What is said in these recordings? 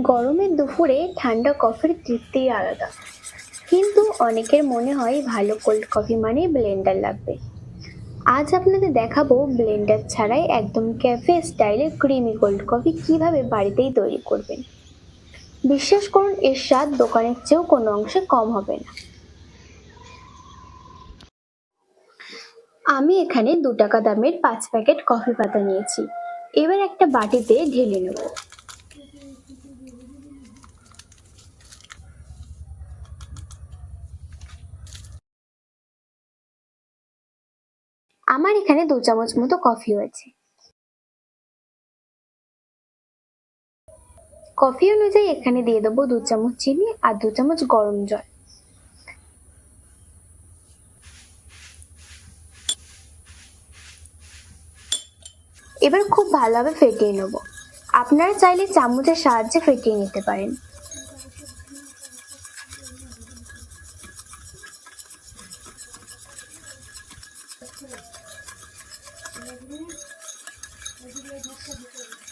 গরমের দুপুরে ঠান্ডা কফির তৃপ্তিই আলাদা। কিন্তু অনেকের মনে হয় ভালো কোল্ড কফি মানে ব্লেন্ডার লাগবে। আজ আপনাদের দেখাবো ব্লেন্ডার ছাড়াই একদম ক্যাফে স্টাইলে ক্রিমি কোল্ড কফি কিভাবে বাড়িতেই তৈরি করবেন। বিশ্বাস করুন, এর স্বাদ দোকানের চেয়েও কোনো অংশে কম হবে না। আমি এখানে 2 টাকা দামের 5 প্যাকেট কফি পাতা নিয়েছি। এবার একটা বাটিতে ঢেলে নেব। আমার এখানে 2 চামচ মতো কফি হয়েছে। কফি অনুযায়ী এখানে দিয়ে দেবো 2 চামচ চিনি আর 2 চামচ গরম জল। এবার খুব ভালোভাবে ফেটিয়ে নেব। আপনারা চাইলে চামচের সাহায্যে ফেটিয়ে নিতে পারেন।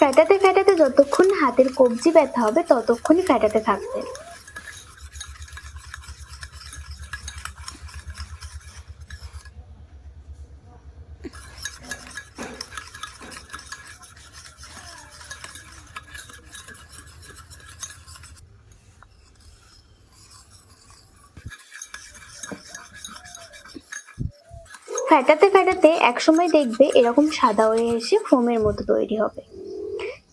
ফেটাতে ফেটাতে যতক্ষণ হাতের কবজি ব্যথা হবে ততক্ষণই ফেটাতে থাকবে। ফেটাতে ফেটাতে একসময় দেখবে এরকম সাদা হয়ে এসে ফোমের মতো তৈরি হবে।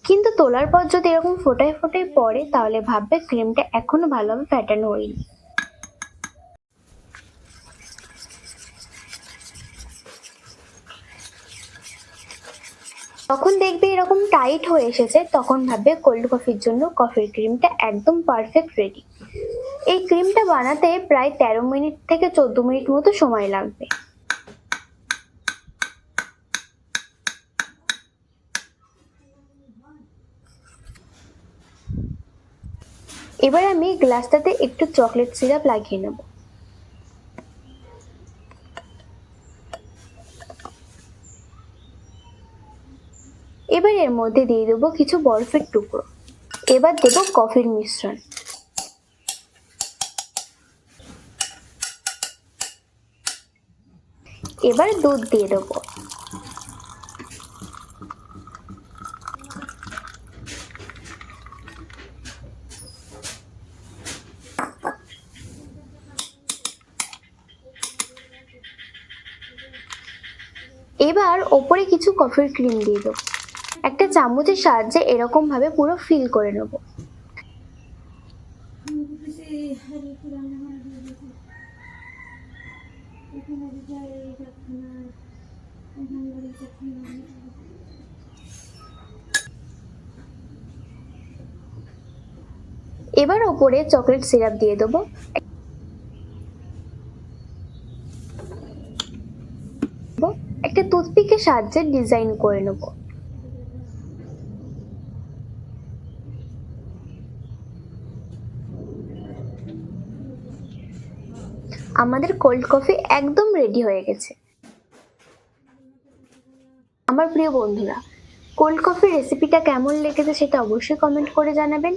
কিন্তু তোলার পর যদি এরকম ফোটায় ফোটায় পড়ে তাহলে ভাববে ক্রিমটা এখনো ভালোভাবে ফেটানো হয়নি। যখন দেখবে এরকম টাইট হয়ে এসেছে তখন ভাববে কোল্ড কফির জন্য কফির ক্রিমটা একদম পারফেক্ট রেডি। এই ক্রিমটা বানাতে প্রায় 13 মিনিট থেকে 14 মিনিট মতো সময় লাগবে। এবার আমি গ্লাসটাতে একটু চকলেট সিরাপ লাগিয়ে নেব। এবার এর মধ্যে দিয়ে দেবো কিছু বরফের টুকরো। এবার দেব কফির মিশ্রণ। এবার দুধ দিয়ে দেবো। এবার ওপরে কিছু কফির ক্রিম দিয়ে দেবো। একটা চামচের সাহায্যে এরকম ভাবে পুরো ফিল করে নেব। এবার ওপরে চকলেট সিরাপ দিয়ে দেবো। একটা টুথপিকের সাহায্যে ডিজাইন করে নেব। আমাদের কোল্ড কফি একদম রেডি হয়ে গেছে। আমার প্রিয় বন্ধুরা, কোল্ড কফির রেসিপিটা কেমন লেগেছে সেটা অবশ্যই কমেন্ট করে জানাবেন।